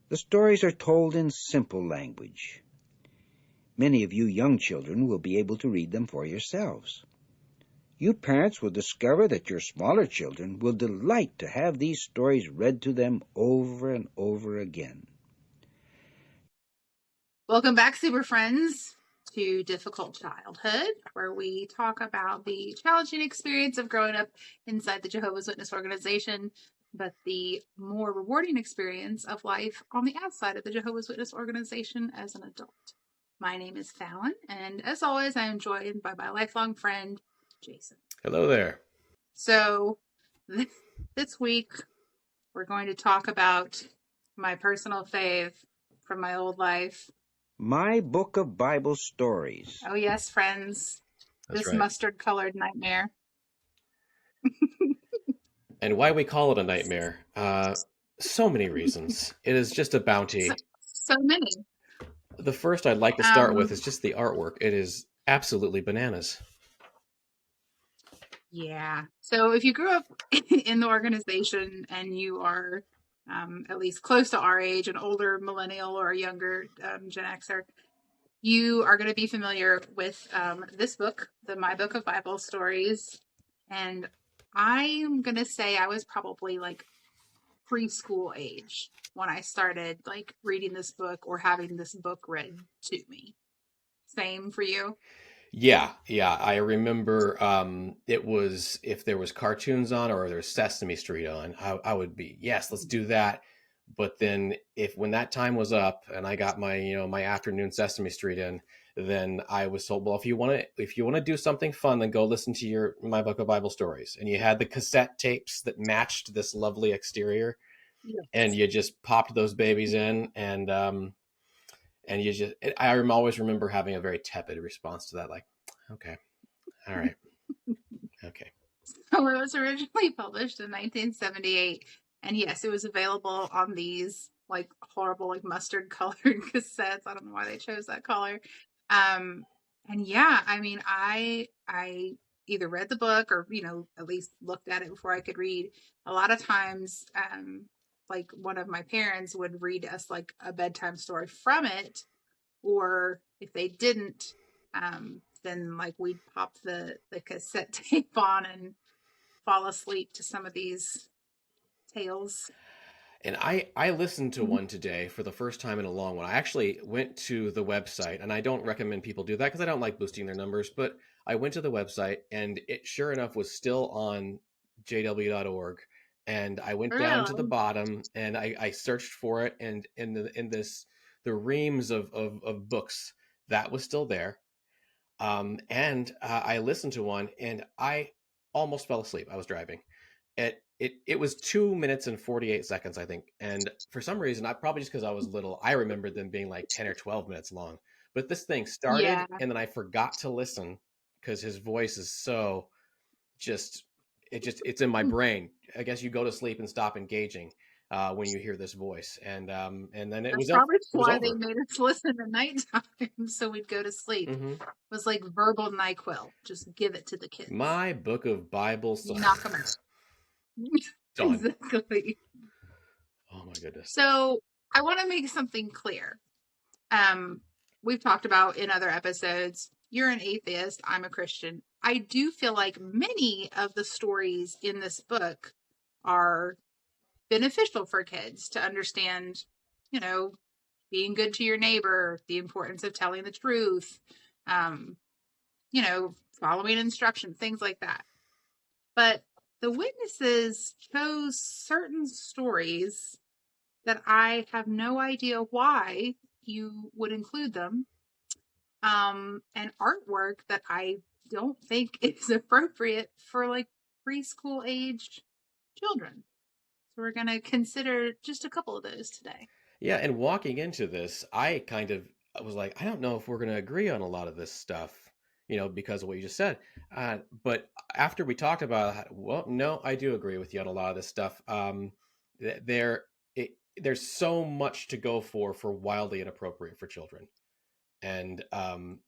The stories are told in simple language. Many of you young children will be able to read them for yourselves. You parents will discover that your smaller children will delight to have these stories read to them over and over again. Welcome back, Super Friends, to Difficult Childhood, where we talk about the challenging experience of growing up inside the Jehovah's Witness organization, but the more rewarding experience of life on the outside of the Jehovah's Witness organization as an adult. My name is Falon, and as always, I am joined by my lifelong friend, Jason. Hello there. So, this week, we're going to talk about my personal fave from my old life. My Book of Bible Stories. Oh, yes, friends. That's this right. mustard-colored nightmare. And why we call it a nightmare? So many reasons. It is just a bounty. So many. The first I'd like to start with is just the artwork. It is absolutely bananas. Yeah. So if you grew up in the organization and you are at least close to our age, an older millennial or a younger Gen Xer, you are going to be familiar with this book, the My Book of Bible Stories. And I'm going to say I was probably like preschool age when I started like reading this book or having this book read to me. Same for you? Yeah. I remember it was, if there was cartoons on or there's Sesame Street on, I would be, yes, let's do that. But then when that time was up and I got my, my afternoon Sesame Street in, then I was told, well, if you want to do something fun, then go listen to My Book of Bible Stories. And you had the cassette tapes that matched this lovely exterior. Yes. And you just popped those babies in and you just, I always remember having a very tepid response to that. Like, okay, all right. Okay. So it was originally published in 1978. And yes, it was available on these like horrible, like mustard colored cassettes. I don't know why they chose that color. And yeah, I mean, I either read the book or, at least looked at it before I could read. A lot of times, like one of my parents would read us like a bedtime story from it, or if they didn't, then like we'd pop the cassette tape on and fall asleep to some of these tales. And I listened to one today for the first time in a long one. I actually went to the website, and I don't recommend people do that because I don't like boosting their numbers, but I went to the website and it sure enough was still on jw.org. And I went down to the bottom and I searched for it, and in the reams of books that was still there. And I listened to one and I almost fell asleep. I was driving. It was 2 minutes and 48 seconds, I think. And for some reason, probably just because I was little, I remembered them being like 10 or 12 minutes long. But this thing started and then I forgot to listen because his voice is so it's in my brain. I guess you go to sleep and stop engaging when you hear this voice. And then it was probably why over. they made us listen at nighttime so we'd go to sleep. Mm-hmm. It was like verbal NyQuil. Just give it to the kids. My Book of Bible. Knock them out. Done. Exactly. Oh my goodness. So I want to make something clear. We've talked about in other episodes, you're an atheist, I'm a Christian. I do feel like many of the stories in this book are beneficial for kids to understand, being good to your neighbor, the importance of telling the truth, following instructions, things like that. But the witnesses chose certain stories that I have no idea why you would include them, and artwork that I don't think is appropriate for like preschool age children. So we're going to consider just a couple of those today. Yeah, and walking into this, I was like, I don't know if we're going to agree on a lot of this stuff, because of what you just said. But after we talked about it, well, no, I do agree with you on a lot of this stuff. There's so much to go for wildly inappropriate for children. And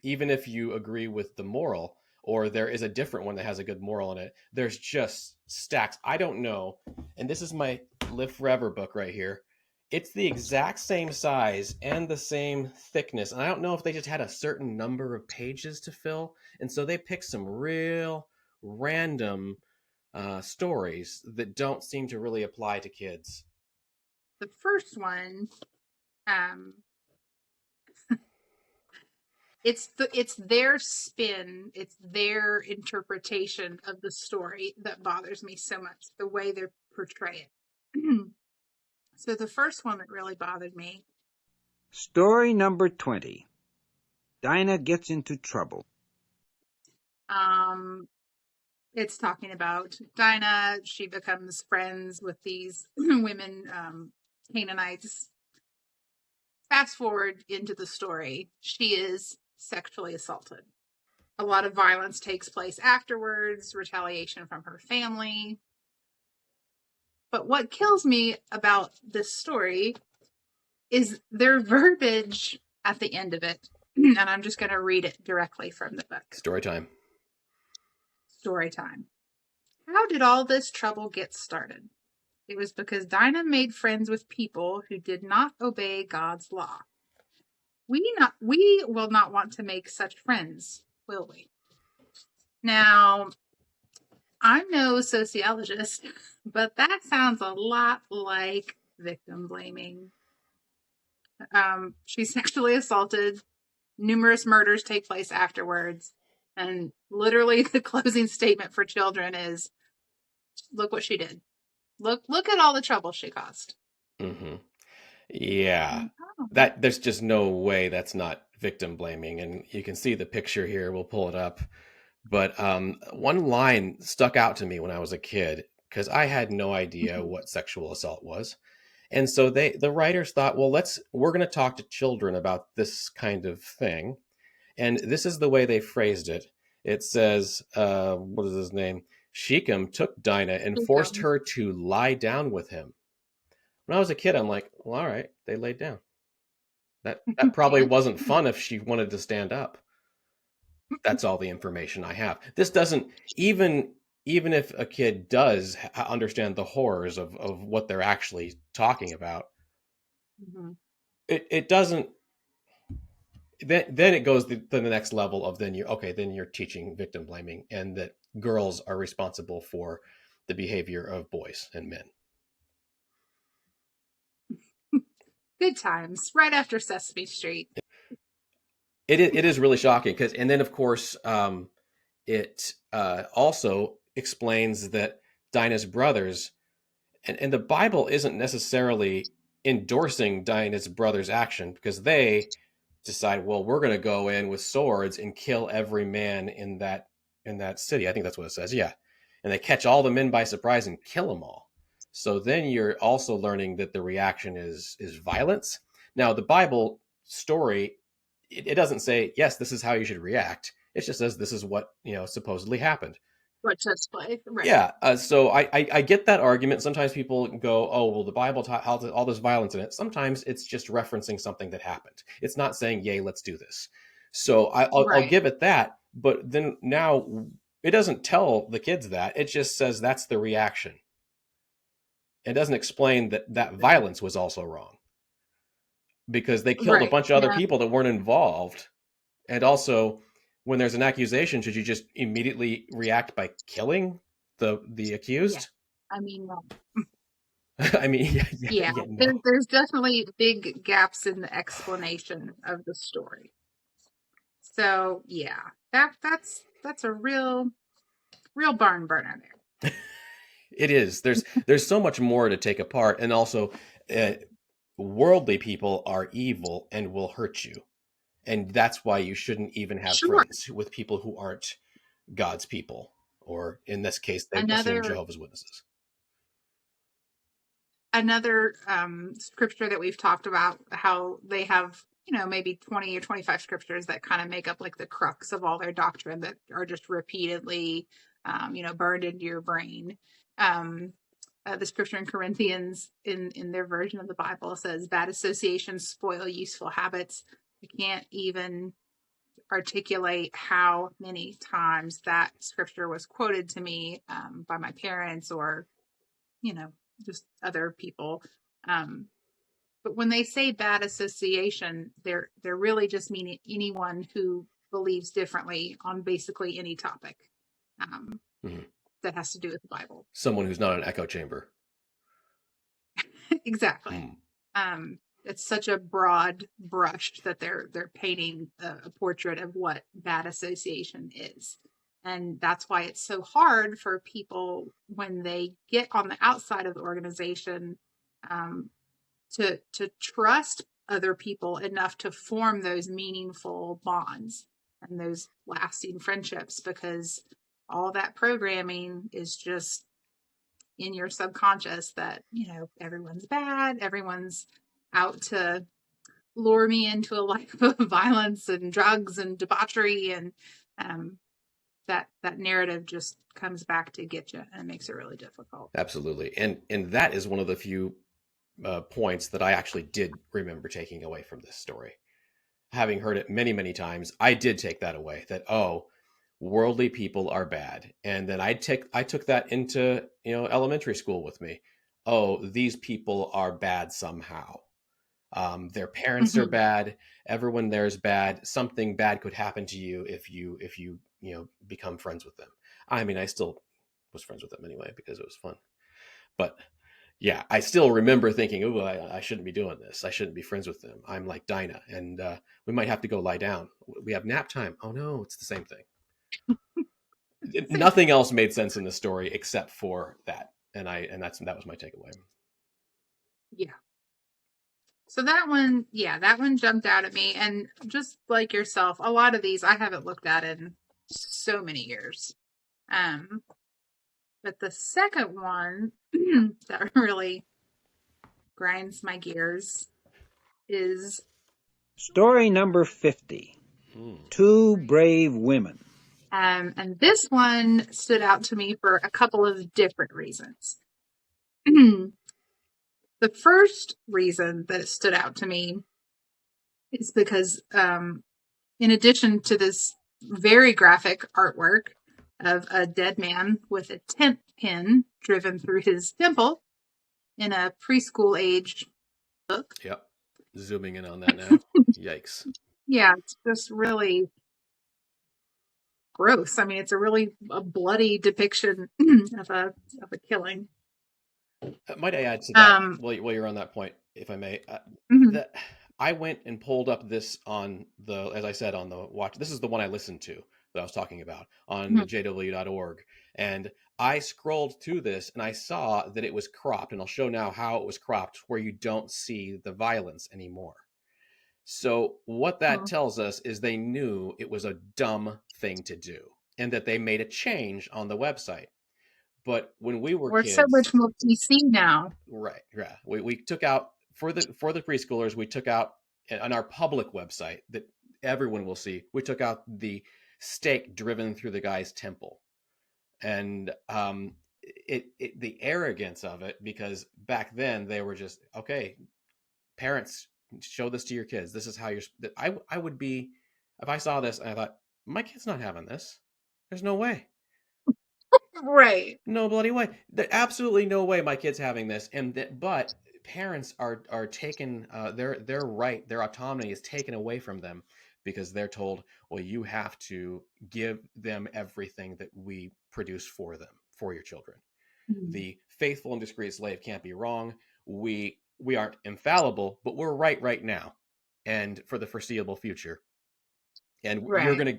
even if you agree with the moral, or there is a different one that has a good moral in it, there's just stacks. I don't know. And this is my Live Forever book right here. It's the exact same size and the same thickness. And I don't know if they just had a certain number of pages to fill. And so they picked some real random stories that don't seem to really apply to kids. The first one, um, it's their spin, it's their interpretation of the story that bothers me so much, the way they portray it. So the first one that really bothered me. Story number 20. Dinah gets into trouble. It's talking about Dinah. She becomes friends with these women, Canaanites. Fast forward into the story. She is sexually assaulted. A lot of violence takes place afterwards, retaliation from her family. But what kills me about this story is their verbiage at the end of it. And I'm just going to read it directly from the book. Story time. Story time. How did all this trouble get started? It was because Dinah made friends with people who did not obey God's law. We will not want to make such friends, will we? Now, I'm no sociologist, but that sounds a lot like victim blaming. She's sexually assaulted. Numerous murders take place afterwards. And literally the closing statement for children is, look what she did. Look at all the trouble she caused. Mm-hmm. Yeah. Oh. That there's just no way that's not victim blaming. And you can see the picture here. We'll pull it up. But one line stuck out to me when I was a kid because I had no idea what sexual assault was. And so the writers thought, well, we're going to talk to children about this kind of thing. And this is the way they phrased it. It says, what is his name? Shechem took Dinah and forced her to lie down with him. When I was a kid, I'm like, well, all right, they laid down. That probably wasn't fun if she wanted to stand up. That's all the information I have. This doesn't, even if a kid does understand the horrors of what they're actually talking about, it doesn't, then it goes to the next level of then you're teaching victim blaming and that girls are responsible for the behavior of boys and men. Good times, right after Sesame Street. It is really shocking and then of course it also explains that Dinah's brothers, and the Bible isn't necessarily endorsing Dinah's brothers' action because they decide, well, we're going to go in with swords and kill every man in that city. I think that's what it says. Yeah. And they catch all the men by surprise and kill them all. So then you're also learning that the reaction is violence. Now, the Bible story, it doesn't say, yes, this is how you should react. It just says this is what, supposedly happened. What just play, right? Yeah. So I get that argument. Sometimes people go, oh, well, the Bible taught all this violence in it. Sometimes it's just referencing something that happened. It's not saying, yay, let's do this. So I'll give it that. But then now it doesn't tell the kids that. It just says that's the reaction. It doesn't explain that violence was also wrong because they killed a bunch of other people that weren't involved. And also, when there's an accusation, should you just immediately react by killing the accused? Yeah. I mean, no. I mean, no. There's definitely big gaps in the explanation of the story. So yeah, that's a real barn burner there. It is. There's so much more to take apart, and also, worldly people are evil and will hurt you, and that's why you shouldn't even have friends with people who aren't God's people, or in this case, they've seen Jehovah's Witnesses. Another scripture that we've talked about, how they have, maybe 20 or 25 scriptures that kind of make up like the crux of all their doctrine that are just repeatedly, burned into your brain. The scripture in Corinthians in their version of the Bible says bad associations spoil useful habits. I can't even articulate how many times that scripture was quoted to me by my parents or, just other people. but when they say bad association, they're really just meaning anyone who believes differently on basically any topic that has to do with the Bible. Someone who's not an echo chamber. Exactly. It's such a broad brush that they're painting a portrait of what bad association is. And that's why it's so hard for people when they get on the outside of the organization to trust other people enough to form those meaningful bonds and those lasting friendships, because all that programming is just in your subconscious that, everyone's bad, everyone's out to lure me into a life of violence and drugs and debauchery, and that narrative just comes back to get you, and it makes it really difficult. Absolutely. And that is one of the few points that I actually did remember taking away from this story. Having heard it many, many times, I did take that away, that, worldly people are bad. And then I took that into, elementary school with me. Oh, these people are bad somehow. Their parents are bad. Everyone there is bad. Something bad could happen to you if you become friends with them. I mean, I still was friends with them anyway because it was fun. But yeah, I still remember thinking, oh, I shouldn't be doing this. I shouldn't be friends with them. I'm like Dinah, and we might have to go lie down. We have nap time. Oh no, it's the same thing. Nothing else made sense in the story except for that, and that was my takeaway. Yeah. So that one jumped out at me, and just like yourself, a lot of these I haven't looked at in so many years. But the second one that really grinds my gears is story number 50. Two brave women. And this one stood out to me for a couple of different reasons. The first reason that it stood out to me is because in addition to this very graphic artwork of a dead man with a tent pin driven through his temple in a preschool age book. Yep. Zooming in on that now. Yikes. Yeah, it's just really gross. I mean, it's a bloody depiction of a killing. Might I add to that while you're on that point, if I may? That I went and pulled up this on as I said, on the watch. This is the one I listened to that I was talking about on exJW.org. And I scrolled through this and I saw that it was cropped, and I'll show now how it was cropped where you don't see the violence anymore. So what that tells us is they knew it was a dumb thing to do, and that they made a change on the website. But when we were kids, so much more PC now. Right. Yeah. We took out for the preschoolers, we took out on our public website that everyone will see, we took out the stake driven through the guy's temple. And the arrogance of it, because back then they were just, okay, parents, show this to your kids. This is how I would be, if I saw this and I thought, my kid's not having this. There's no way. Right. No bloody way. Absolutely no way my kid's having this. But parents are taken, their right, their autonomy is taken away from them because they're told, well, you have to give them everything that we produce for them, for your children. The faithful and discreet slave can't be wrong. We aren't infallible, but we're right now and for the foreseeable future. And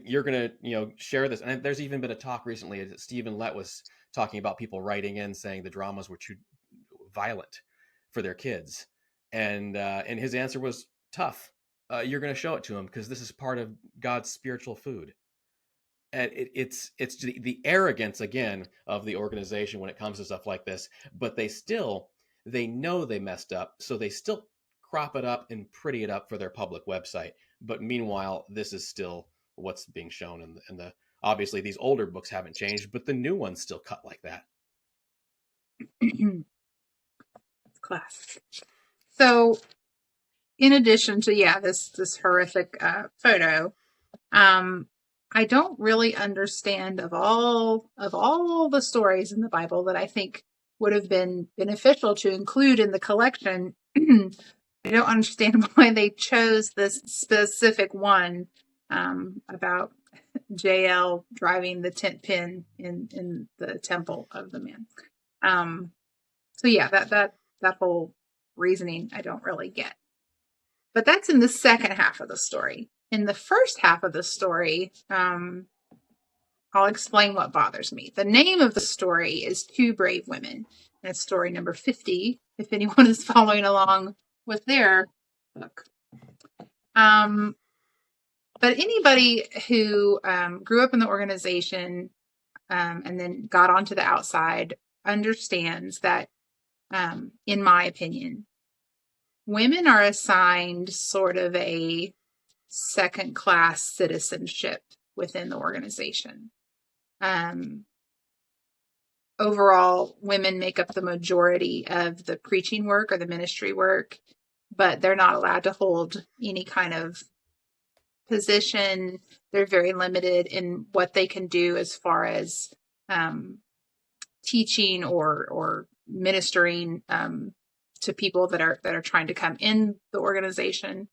you're gonna share this. And there's even been a talk recently that Stephen Lett was talking about people writing in saying the dramas were too violent for their kids, and his answer was tough. You're going to show it to them because this is part of God's spiritual food. And it's the arrogance again of the organization when it comes to stuff like this. But they know they messed up, so they still crop it up and pretty it up for their public website. But meanwhile, this is still what's being shown, and the obviously these older books haven't changed, but the new ones still cut like that. It's classic. So, in addition to this horrific photo, I don't really understand of all the stories in the Bible that I think would have been beneficial to include in the collection. I don't understand why they chose this specific one about JL driving the tent pin in the temple of the man. So yeah, that whole reasoning I don't really get. But that's in the second half of the story. In the first half of the story, I'll explain what bothers me. The name of the story is Two Brave Women. And it's story number 50, if anyone is following along with their book. But anybody who grew up in the organization and then got onto the outside understands that, in my opinion, women are assigned sort of a second-class citizenship within the organization. Overall, women make up the majority of the preaching work or the ministry work, but they're not allowed to hold any kind of position. They're very limited in what they can do as far as teaching or ministering to people that are trying to come in the organization.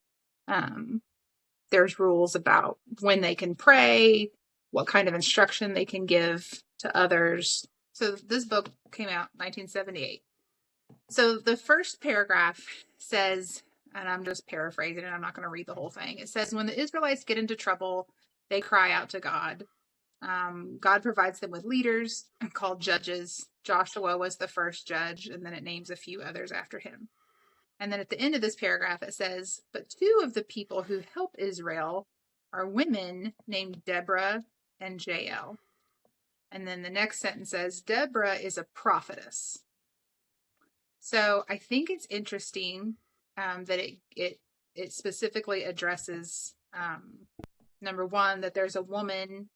There's rules about when they can pray, what kind of instruction they can give to others. So this book came out in 1978. So the first paragraph says, and I'm just paraphrasing it, I'm not going to read the whole thing. It says, when the Israelites get into trouble, they cry out to God. God provides them with leaders called judges. Joshua was the first judge, and then it names a few others after him. And then at the end of this paragraph, it says, but two of the people who help Israel are women named Deborah and Jael. And then the next sentence says, Deborah is a prophetess. So I think it's interesting that it specifically addresses, number one, that there's a woman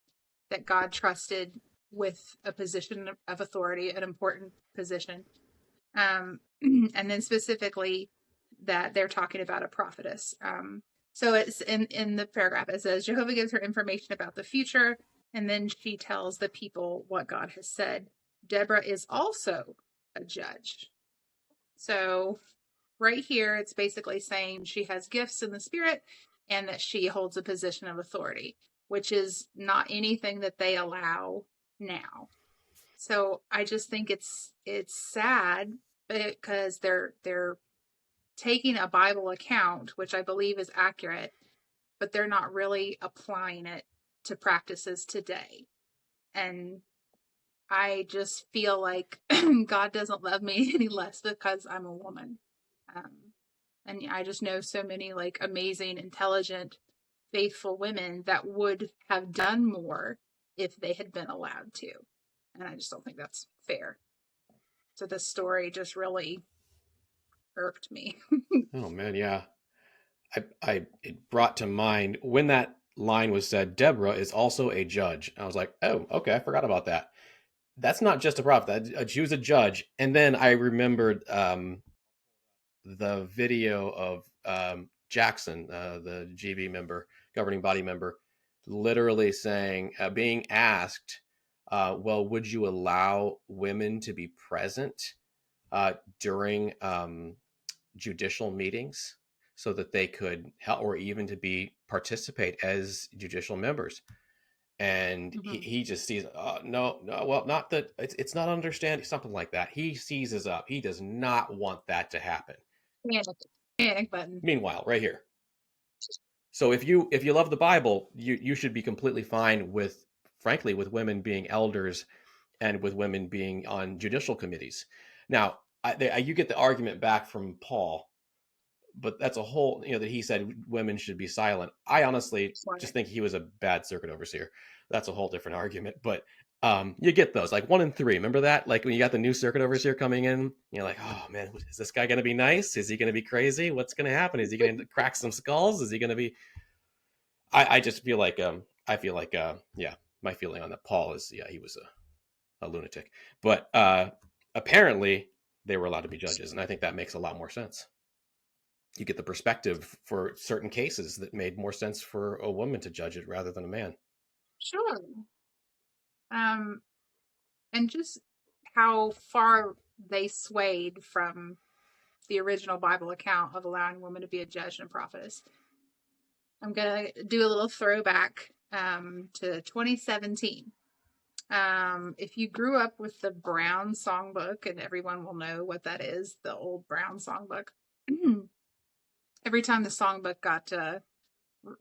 that God trusted with a position of authority, an important position. And then specifically that they're talking about a prophetess. So it's in the paragraph, it says, Jehovah gives her information about the future, and then she tells the people what God has said. Deborah is also a judge. So right here, it's basically saying she has gifts in the spirit and that she holds a position of authority, which is not anything that they allow now. So I just think it's sad because they're taking a Bible account, which I believe is accurate, but they're not really applying it to practices today. And I just feel like God doesn't love me any less because I'm a woman. And I just know so many like amazing, intelligent, faithful women that would have done more if they had been allowed to. And I just don't think that's fair. So this story just really irked me. Oh man, yeah. It brought to mind when that line was said, Deborah is also a judge. I was like, oh, okay, I forgot about that. That's not just a prophet. She was a judge. And then I remembered the video of Jackson, the GB member, governing body member, literally saying, being asked, well, would you allow women to be present during judicial meetings so that they could help, or even to be participate as judicial members? And he just sees, no, well, not that it's not understanding, something like that. He seizes up. He does not want that to happen. Panic button. Meanwhile, right here. So if you love the Bible, you should be completely fine with, frankly, with women being elders and with women being on judicial committees. Now, you get the argument back from Paul, but that's a whole, that he said women should be silent. I honestly just think he was a bad circuit overseer. That's a whole different argument, but you get those, like 1 and 3. Remember that? Like when you got the new circuit overseer coming in, you're like, oh man, is this guy going to be nice? Is he going to be crazy? What's going to happen? Is he going to crack some skulls? Is he going to be? I just feel like yeah, my feeling on that Paul is, yeah, he was a lunatic, but apparently they were allowed to be judges, and I think that makes a lot more sense. You get the perspective for certain cases that made more sense for a woman to judge it rather than a man. Sure. And just how far they swayed from the original Bible account of allowing women to be a judge and a prophetess. I'm going to do a little throwback to 2017. If you grew up with the Brown songbook, and everyone will know what that is, the old Brown songbook. Every time the songbook got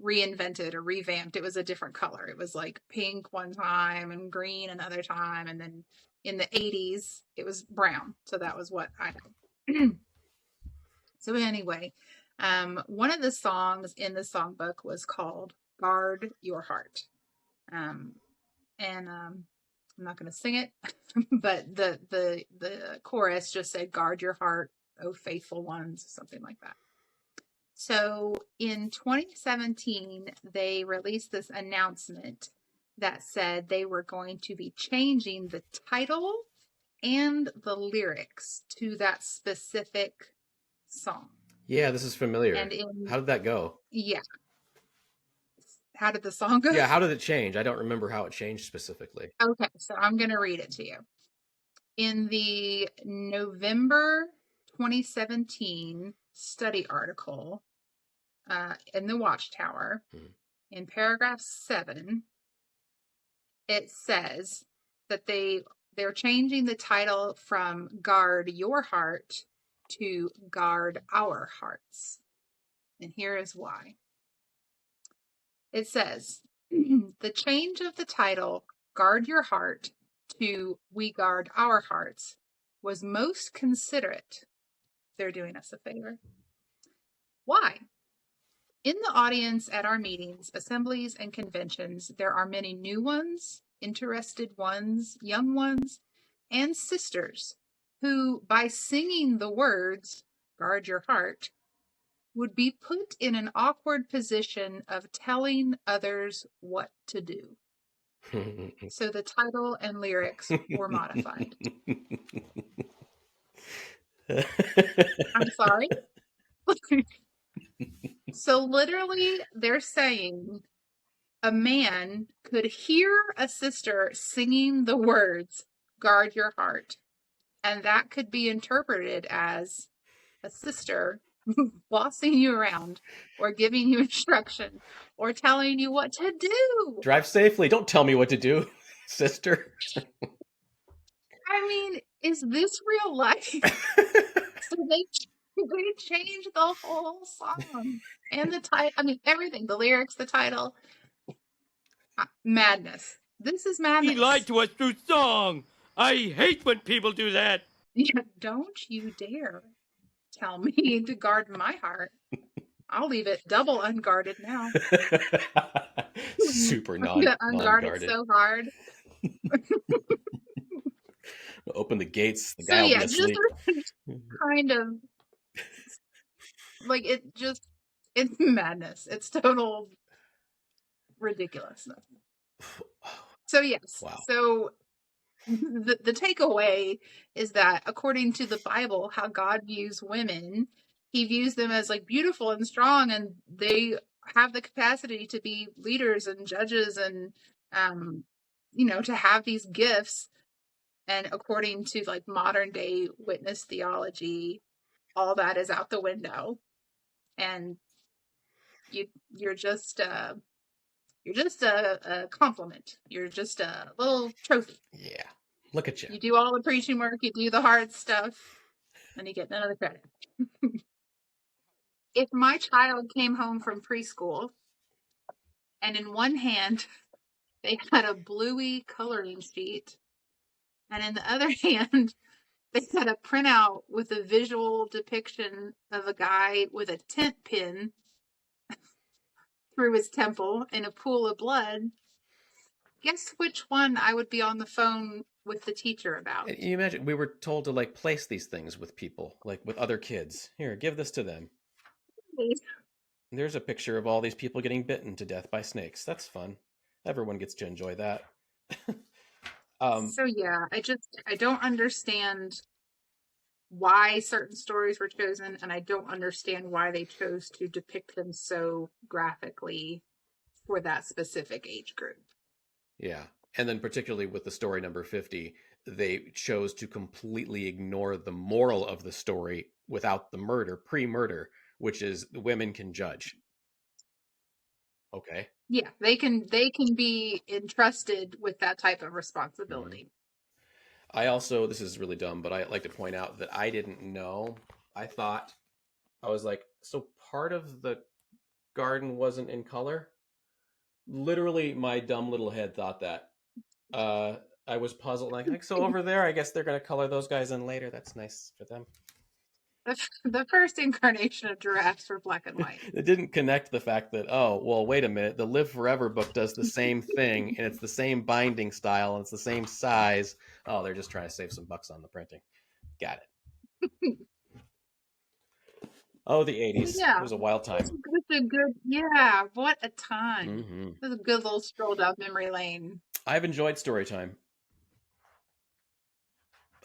reinvented or revamped, it was a different color. It was like pink one time and green another time. And then in the 80s, it was brown. So that was what I know. So anyway, one of the songs in the songbook was called Guard Your Heart. I'm not going to sing it, but the chorus just said, guard your heart, oh faithful ones, something like that. So in 2017, they released this announcement that said they were going to be changing the title and the lyrics to that specific song. Yeah, this is familiar. And how did that go? Yeah. How did the song go? Yeah, how did it change? I don't remember how it changed specifically. Okay, so I'm going to read it to you. In the November 2017 study article in the Watchtower, in paragraph 7, it says that they're changing the title from Guard Your Heart to Guard Our Hearts. And here is why. It says, the change of the title, Guard Your Heart, to We Guard Our Hearts, was most considerate. They're doing us a favor. Why? In the audience at our meetings, assemblies, and conventions, there are many new ones, interested ones, young ones, and sisters who, by singing the words, Guard Your Heart, would be put in an awkward position of telling others what to do. So the title and lyrics were modified. I'm sorry. So literally, they're saying a man could hear a sister singing the words, Guard Your Heart, and that could be interpreted as a sister bossing you around or giving you instruction or telling you what to do. Drive safely. Don't tell me what to do, sister. I mean, is this real life? So they changed the whole song and the title. I mean, everything, the lyrics, the title. Madness. This is madness. He lied to us through song. I hate when people do that. Yeah, don't you dare tell me to guard my heart. I'll leave it double unguarded now. Super non-guarded. Unguarded so hard. Open the gates. The guy will be asleep. Kind of like it's madness. It's total ridiculousness. So yes. Wow. So the takeaway is that according to the Bible, how God views women, he views them as like beautiful and strong, and they have the capacity to be leaders and judges and to have these gifts. And according to like modern day witness theology, all that is out the window, and you're just a compliment. You're just a little trophy. Yeah, look at you. You do all the preaching work, you do the hard stuff, and you get none of the credit. If my child came home from preschool and in one hand they had a bluey coloring sheet, and in the other hand they had a printout with a visual depiction of a guy with a tent pin through his temple in a pool of blood, guess which one I would be on the phone with the teacher about? You imagine we were told to like place these things with people, like with other kids. Here, give this to them. There's a picture of all these people getting bitten to death by snakes. That's fun. Everyone gets to enjoy that. So yeah, I don't understand why certain stories were chosen, and I don't understand why they chose to depict them so graphically for that specific age group. Yeah. And then particularly with the story number 50, they chose to completely ignore the moral of the story without the murder, pre-murder, which is the women can judge. Okay. Yeah, they can be entrusted with that type of responsibility. I also, this is really dumb, but I like to point out that I didn't know. I was like, so part of the garden wasn't in color? Literally, my dumb little head thought that. I was puzzled, like, so over there, I guess they're going to color those guys in later. That's nice for them. The first incarnation of giraffes were black and white. It didn't connect the fact that, oh, well, wait a minute, the Live Forever book does the same thing, and it's the same binding style, and it's the same size. Oh, they're just trying to save some bucks on the printing. Got it. Oh, the 80s. Yeah. It was a wild time. Yeah, what a time. Mm-hmm. It was a good little stroll down memory lane. I've enjoyed story time.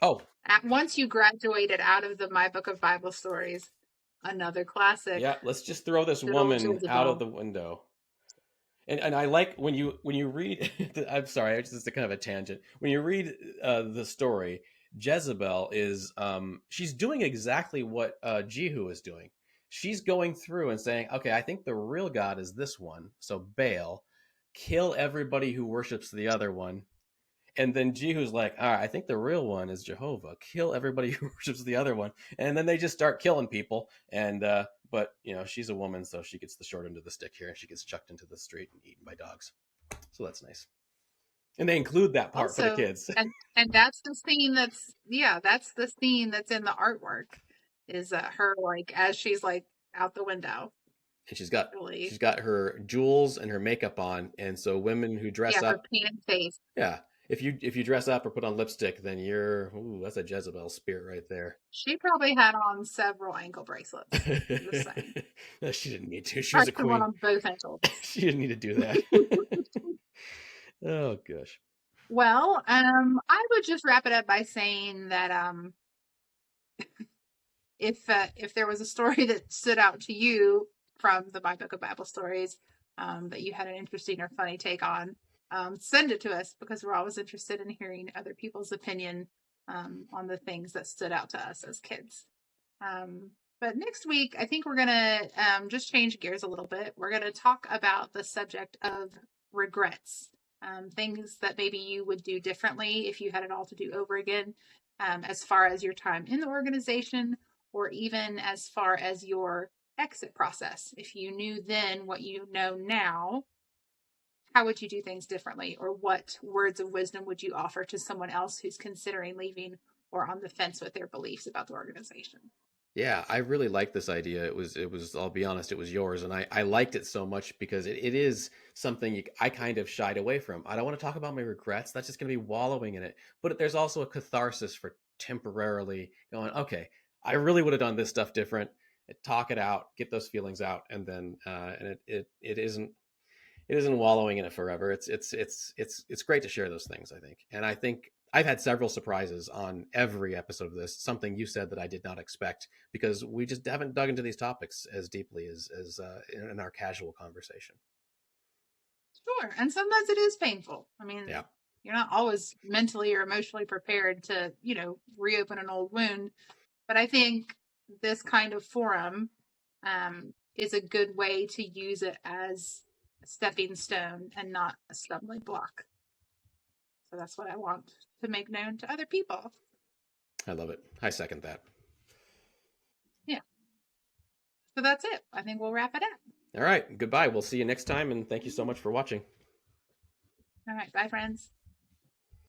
Oh. Once you graduated out of the My Book of Bible Stories, another classic. Yeah, let's just throw this woman out of the window. And I like when you read, I'm sorry, it's just a kind of a tangent. When you read the story, Jezebel is, she's doing exactly what Jehu is doing. She's going through and saying, okay, I think the real God is this one. So Baal, kill everybody who worships the other one. And then Jehu's like, all right, I think the real one is Jehovah. Kill everybody who worships the other one. And then they just start killing people. And but she's a woman, so she gets the short end of the stick here, and she gets chucked into the street and eaten by dogs. So that's nice. And they include that part also, for the kids. And that's the scene that's the scene that's in the artwork. Is her like as she's like out the window. And she's got her jewels and her makeup on, and so women who dress up, her painted face. Yeah. If you dress up or put on lipstick, then that's a Jezebel spirit right there. She probably had on several ankle bracelets. No, she didn't need to. She was a queen. One on both ankles. She didn't need to do that. Oh gosh. Well, I would just wrap it up by saying that if there was a story that stood out to you from the My Book of Bible Stories that you had an interesting or funny take on, send it to us, because we're always interested in hearing other people's opinion on the things that stood out to us as kids. But next week, I think we're going to just change gears a little bit. We're going to talk about the subject of regrets, things that maybe you would do differently if you had it all to do over again, as far as your time in the organization, or even as far as your exit process. If you knew then what you know now, how would you do things differently? Or what words of wisdom would you offer to someone else who's considering leaving or on the fence with their beliefs about the organization? Yeah, I really like this idea. It was, I'll be honest, it was yours. And I liked it so much because it is something I kind of shied away from. I don't want to talk about my regrets. That's just going to be wallowing in it. But there's also a catharsis for temporarily going, okay, I really would have done this stuff different. Talk it out, get those feelings out. And then, and it isn't wallowing in it forever. It's great to share those things, I think. And I think I've had several surprises on every episode of this, something you said that I did not expect, because we just haven't dug into these topics as deeply as in our casual conversation. Sure. And sometimes it is painful. I mean, yeah. You're not always mentally or emotionally prepared to, reopen an old wound. But I think this kind of forum is a good way to use it as a stepping stone and not a stumbling block. So that's what I want to make known to other people. I love it. I second that. Yeah. So that's it. I think we'll wrap it up. All right. Goodbye. We'll see you next time. And thank you so much for watching. All right. Bye, friends.